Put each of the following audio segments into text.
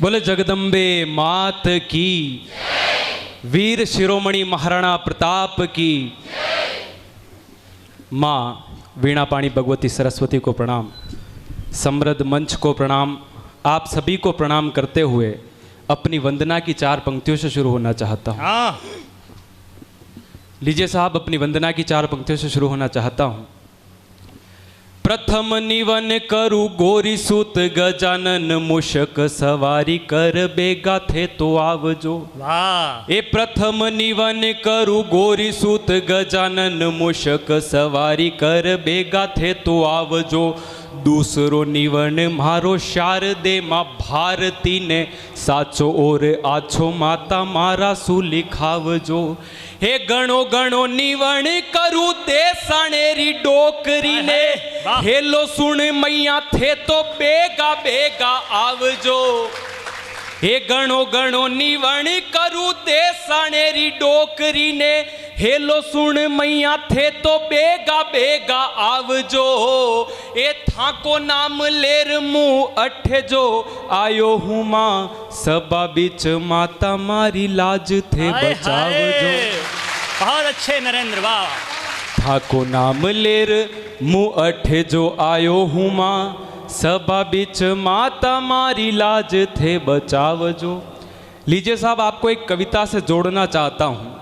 बोले जगदम्बे मात की, वीर शिरोमणि महाराणा प्रताप की। माँ वीणापाणी भगवती सरस्वती को प्रणाम, समृद्ध मंच को प्रणाम, आप सभी को प्रणाम करते हुए अपनी वंदना की 4 पंक्तियों से शुरू होना चाहता हूँ। लीजिए साहब, अपनी वंदना की 4 पंक्तियों से शुरू होना चाहता हूँ। प्रथम निवन करु गोरी सूत गजानन, मुशक सवारी कर बेगा थे तो आवजो। वाह। ए प्रथम निवन करु गोरी सूत गजानन, मुशक सवारी कर बेगा थे तो आवजो। दूसरो निवन मारो शारदे माँ भारती ने, साचो और आछो माता मारा सु लिखावजो। हे गणो गणो निवण करू देसाणेरी डोकरी ने, हेलो सुन मैया थे तो बेगा बेगा आवजो। हे गणो गणो निवण करू देसाणेरी डोकरी ने, हेलो सुन मैया थे तो बेगा बेगा आवजो। ए थाको नाम लेर मुँह अठे जो, आयो हूँ माँ सबा बीच माता मारी लाज थे बचावजो। बहुत अच्छे नरेंद्र, वाह। थाको नाम लेर मुँह अठे जो, आयो हूँ माँ सबा बीच माता मारी लाज थे बचावजो। लीजिए साहब, आपको एक कविता से जोड़ना चाहता हूँ।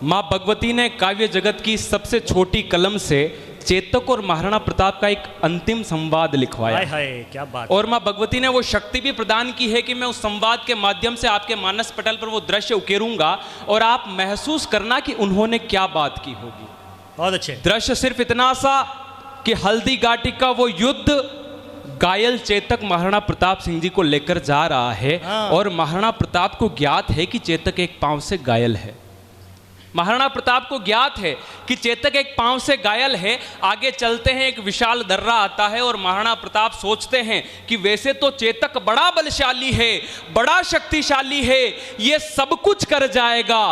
माँ भगवती ने काव्य जगत की सबसे छोटी कलम से चेतक और महाराणा प्रताप का एक अंतिम संवाद लिखवाया। हाय हाय, क्या बात। और माँ भगवती ने वो शक्ति भी प्रदान की है कि मैं उस संवाद के माध्यम से आपके मानस पटल पर वो दृश्य उकेरूंगा और आप महसूस करना कि उन्होंने क्या बात की होगी। बहुत अच्छे। दृश्य सिर्फ इतना सा कि हल्दी घाटी का वो युद्ध घायल चेतक महाराणा प्रताप सिंह जी को लेकर जा रहा है। और महाराणा प्रताप को ज्ञात है कि चेतक एक पांव से घायल है। महाराणा प्रताप को ज्ञात है कि चेतक एक पांव से घायल है। आगे चलते हैं, एक विशाल दर्रा आता है और महाराणा प्रताप सोचते हैं कि वैसे तो चेतक बड़ा बलशाली है, बड़ा शक्तिशाली है, ये सब कुछ कर जाएगा,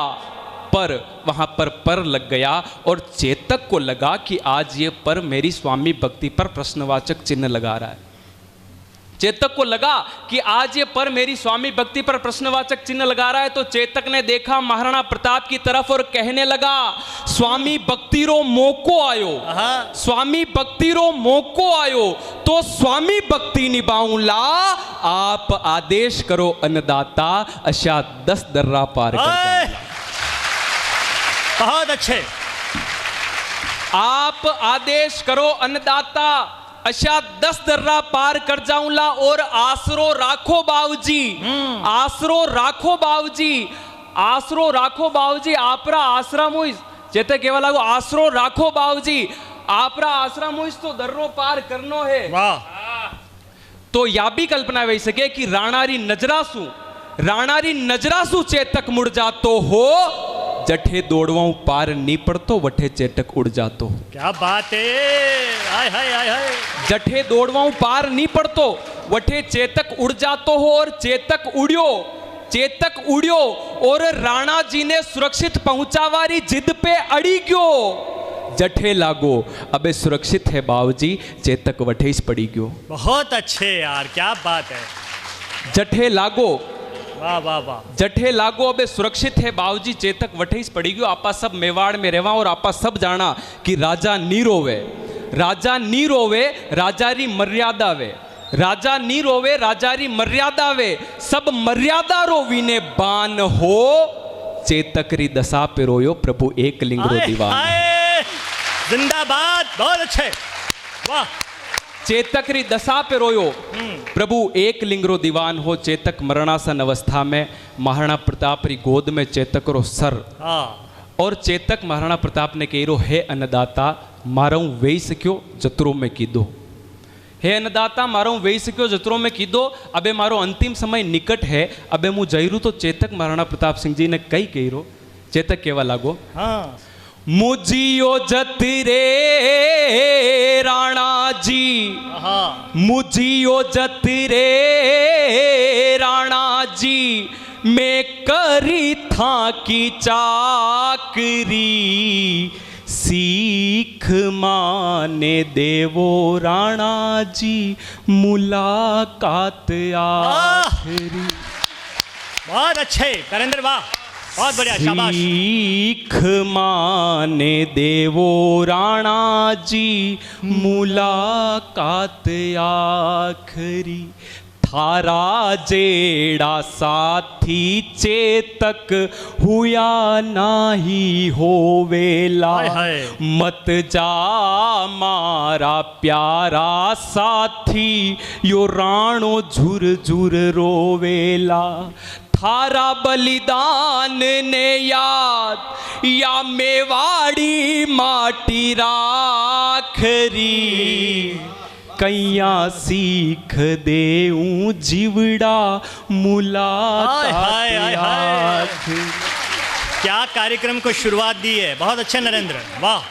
पर वहां पर लग गया और चेतक को लगा कि आज ये पर मेरी स्वामी भक्ति पर प्रश्नवाचक चिन्ह लगा रहा है। चेतक को लगा कि आज ये पर मेरी स्वामी भक्ति पर प्रश्नवाचक चिन्ह लगा रहा है। तो चेतक ने देखा महाराणा प्रताप की तरफ और कहने लगा, स्वामी भक्ति रो मोको आयो, स्वामी भक्ति रो मोको आयो, तो स्वामी भक्ति निभाऊंला, आप आदेश करो अन्नदाता, अशा 10 दर्रा पार कर जाऊंगा। बहुत अच्छे। आप आदेश करो अन्नदाता, अशा 10 दर्रा पार कर जाऊंला, और आसरो राखो बावजी, आसरो राखो बावजी, आसरो राखो बावजी, आपरा आसरा मुइस। चेते केवा लागो, आसरो राखो बावजी, आपरा आसरा मुइस तो दर्रो पार करनो है। वाह। तो या भी कल्पना वही सके कि राणारी नजरासू चेतक मुड़ जातो हो, जठे दौड़वाऊं पार नी पड़तो, वठे चेतक उड़ जातो। क्या बात है। हाय हाय हाय हाय। जठे दौड़वाऊं पार नी पड़तो, वठे चेतक उड़ जातो हो। और चेतक उड़ियो और राणा जी ने सुरक्षित पहुंचावारी जिद पे अड़ी गयो। जठे लागो अबे सुरक्षित है बावजी, चेतक वठेस पड़ी गयो। बहुत अच्छे यार, क्या बात है। जठे लागो, वाह वाह वाह। जठे लागो अबे सुरक्षित है बावजी, चेतक वठेस पड़ी गयो। आपा सब मेवाड़ में रहवा और आपा सब जाना कि राजा नी रोवे, राजा नी रोवे, राजारी मर्यादा वे, राजा नी रोवे, राजारी मर्यादा वे, सब मर्यादा रोवीने बान हो, चेतकरी दशा पे रोयो, प्रभु एक लिंग रो दीवान। जिंदाबाद। बहुत अच्छे, वाह। चेतकरी दशा पे रोयो, प्रभु एक लिंगरो दीवान हो। चेतक मरणासन अवस्था में महाराणा प्रताप री गोद में चेतक रो सर, और चेतक महाराणा प्रताप ने कही रो, हे अन्नदाता मारू वेई सक्यो जतरो में कीधो, हे अन्नदाता मारू वेई सक्यो जतरो में कीधो, अबे मारो अंतिम समय निकट है, अबे मु जईरू। तो चेतक महाराणा प्रताप सिंह जी ने कई कही रो। चेतक केवा लागो, मुझियो जति रे राणा जी, मुझियो जति रे राणा जी, मैं करी था की चाकरी, सीख माने देवो राणा जी, मुलाकात आखरी। बहुत अच्छे नरेंद्र, वाह, बहुत बढ़िया, शाबाश। सीख माने देवो राणा जी, मुलाकात आखरी। थारा जेड़ा साथी चेतक हुआ नाही होवेला। हाय हाय। मत जा मारा प्यारा साथी, यो राणो झुर झुर रोवेला। थारा बलिदान ने याद या मेवाड़ी माटी राखरी। कैया सीख देऊं जीवड़ा मुलाकात हाय, हाय, हाय। आखरी। क्या कार्यक्रम को शुरुआत दी है, बहुत अच्छे नरेंद्र, वाह।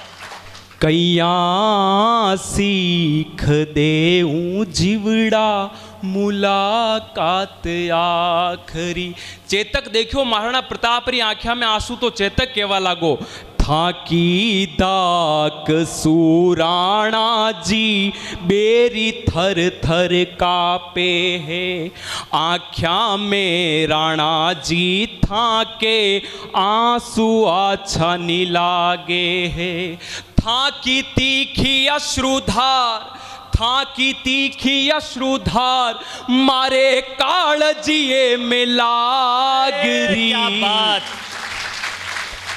कैया सीख देऊं जीवड़ा मुलाकात आखरी। चेतक देखियो महाराणा प्रताप री आंख्या में आंसू तो चेतक केवा लागो। थाकी दाक सुराणा जी, बेरी थर थर कापे है। आँख्या में राणा जी थाके आंसू आछा नी लागे है। थाकी तीखी अश्रुधार, थाकी तीखी अश्रुधार, मारे कालजिए में लागरी। क्या बात।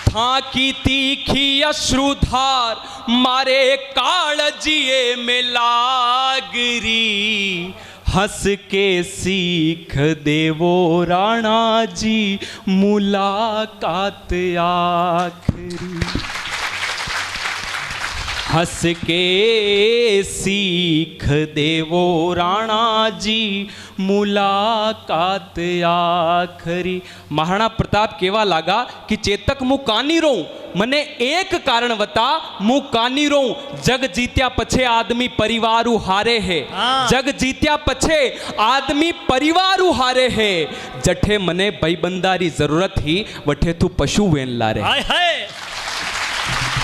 थाकी तीखी अश्रुधार, मारे कालजिए में लागरी। हंस के सीख देवो राणा जी, मुलाकात आखरी। हंस के सीख देवो राणा जी, मुलाकात आखरी। महाराणा प्रताप केवा लागा कि चेतक मु कानी रो, मने एक कारण बता मु कानी रो। जग जीत्या पछे आदमी परिवारु हारे है। हाँ। जग जीत्या पछे आदमी परिवारु हारे है। जठे मने भाईबंदारी जरूरत ही, वठे तू पशु वेन लारे। हाय हाय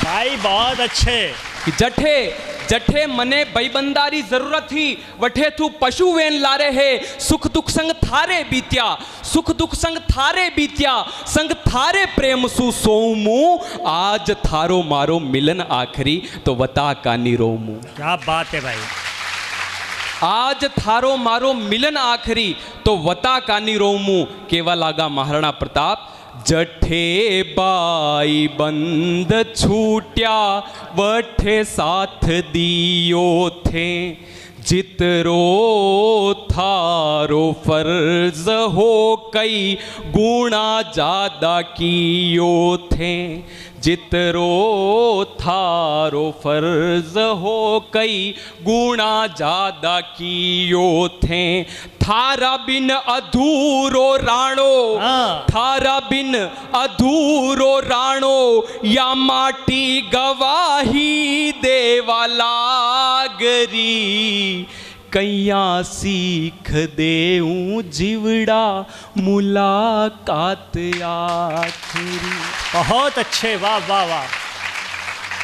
भाई, बहुत अच्छे। कि जठे जठे मने भाईबंदारी जरूरत थी, वठे तू पशु वेन लारे है। सुख दुख संग थारे बीत्या, सुख दुख संग थारे बीत्या, संग थारे प्रेम सु सोमू। आज थारो मारो मिलन आखरी, तो वता कानी रोमू। क्या बात है भाई। आज थारो मारो मिलन आखरी, तो वता कानी रोमू। केवा लागा महाराणा प्रताप। जठे बाई बंद छूट्या, वठे साथ दियो थे। जितरो थारो फर्ज हो कई, गुणा ज्यादा कियो थे। जितरो थारो फर्ज हो कई, गुणा ज्यादा कियो थे। थारा बिन अधूरो राणो, हाँ। थारा बिन अधूरो राणो, या माटी गवाही देवा लागरी। कैया सीख देऊं जीवड़ा, मुलाकात आखरी। बहुत अच्छे, वाह वाह वाह।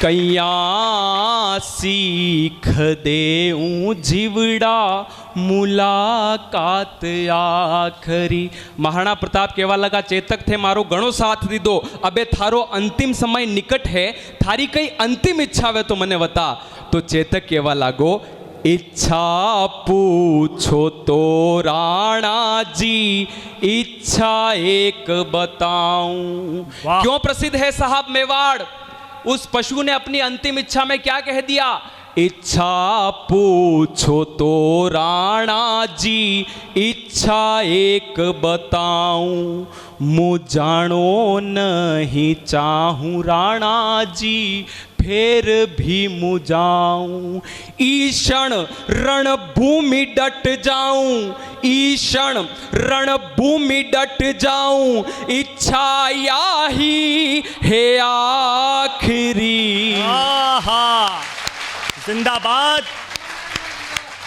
कैया सीख देऊं जीवड़ा, मुलाकात आखरी। महाराणा प्रताप केवा लगा, चेतक थे मारो घणो साथ दीदो, अबे थारो अंतिम समय निकट है, थारी कई अंतिम इच्छा वे तो मने बता। तो चेतक केवा लागो, इच्छा पूछो तो राणा जी, इच्छा एक बताऊं। वाह। क्यों प्रसिद्ध है साहब मेवाड़? उस पशु ने अपनी अंतिम इच्छा में क्या कह दिया? इच्छा पूछो तो राणा जी, इच्छा एक बताऊं। मु जानो नहीं चाहूं राणा जी, फिर भी मु जाऊं। ईशण रणभूमि डट जाऊं, ईशण रणभूमि डट जाऊं। इच्छा याही है आखिरी। आहा, जिंदाबाद,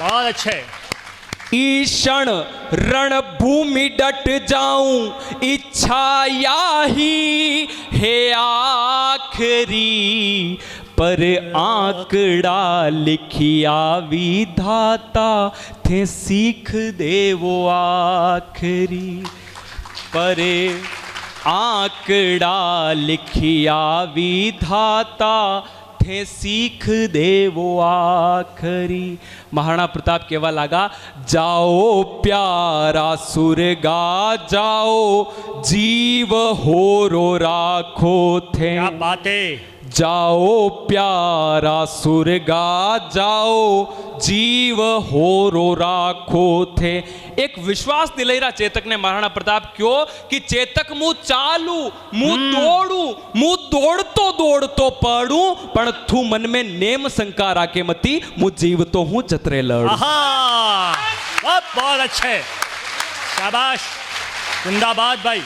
बहुत अच्छे। ईशण रणभूमि डट जाऊं, इच्छा याही है आखरी। पर आंकड़ा लिखिया विधाता, थे सीख देवो आखरी। परे आंकड़ा लिखिया विधाता थे सीख देवो आखरी। महाराणा प्रताप केवा लगा, जाओ प्यारा सुरगा जाओ जीव होरो राखो थे। क्या बात है। जाओ प्यारा सुरगा जाओ जीव होरो राखो थे। एक विश्वास दिलेरा चेतक ने महाराणा प्रताप क्यों कि चेतक मु चालू मु दौड़ू मु दौड़तो दौड़तो पड़ू पण थू मन में नेम शंका राखे मती मु जीवतो हूं जतरे लड़ू। आहा, बहुत अच्छे, शाबाश, जिंदाबाद भाई।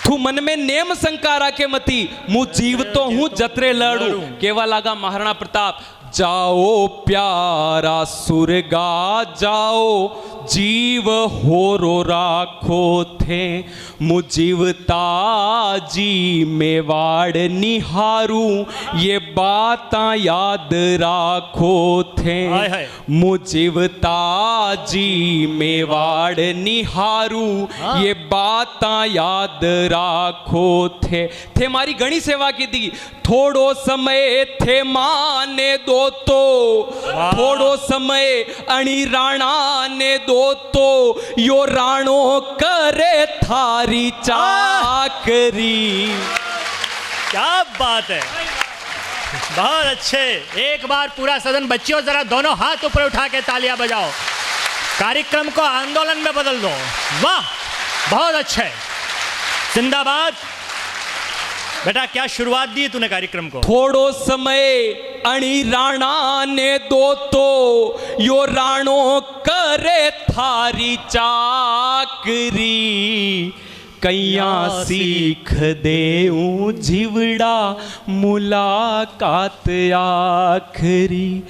तू मन में नेम शंका राखे मती मु जीवतो हूं जतरे लड़ू। केवा लागा महाराणा प्रताप, जाओ प्यारा सुरगा जाओ जीव होरो राखो थे। मु जीवता जी मेवाड़ निहारू ये बाता याद राखो थे। मु जीवता जी मेवाड़ निहारू ये बाता याद राखो थे मारी घणी सेवा की थी। थोड़ो समय थे माने दो तो थोड़ो समय अणी राणा ने दो तो यो राणो करे थारी चाकरी। क्या बात है, बहुत अच्छे। एक बार पूरा सदन, बच्चियों जरा दोनों हाथ ऊपर उठा के तालियां बजाओ, कार्यक्रम को आंदोलन में बदल दो। वाह, बहुत अच्छे, जिंदाबाद। बेटा क्या शुरुआत दी तूने कार्यक्रम को। थोड़ो समय अणी राणा ने दो तो यो राणो करे थारी चाकरी। कैया सीख देऊं जीवड़ा मुलाकात आखरी।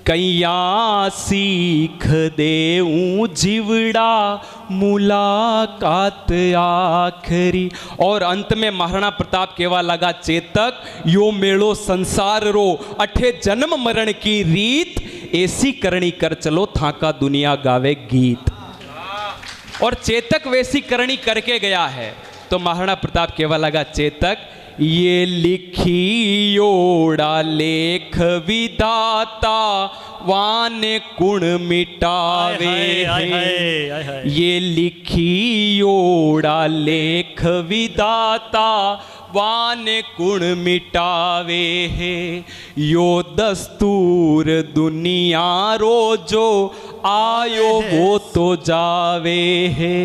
कैया सीख देऊं जीवड़ा मुलाकात आखरी। और अंत में महाराणा प्रताप केवा लगा, चेतक यो मेलो संसार रो अठे जन्म मरण की रीत ऐसी करनी कर चलो थाका दुनिया गावे गीत। और चेतक वैसी करनी करके गया है। तो महाराणा प्रताप केवा लगा, चेतक ये लिखी ओड़ा लेख विधाता वाने कुण मिटावे। ये लिखी ओड़ा लेख विधाता वाने कुण मिटावे है। यो दस्तूर दुनिया रोजो आयो वो तो जावे है।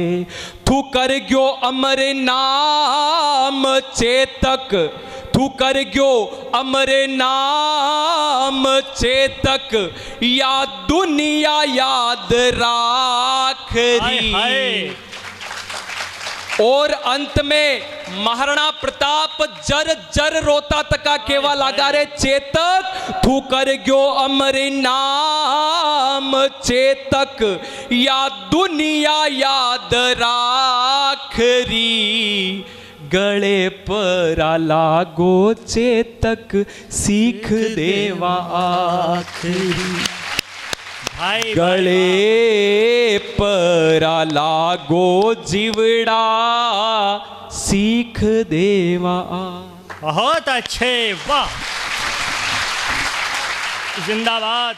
तू कर गयो अमर नाम चेतक, तू कर गयो अमर नाम चेतक या दुनिया याद राखरी। और अंत में महाराणा प्रताप जर जर रोता तका केवा लगा रे, चेतक तू कर गयो अमर नाम चेतक या दुनिया याद राखरी। गले पर लागो चेतक सीख देवा आखरी। गले पर लागो जीवड़ा सीख देवा। बहुत अच्छे, वाह, जिंदाबाद।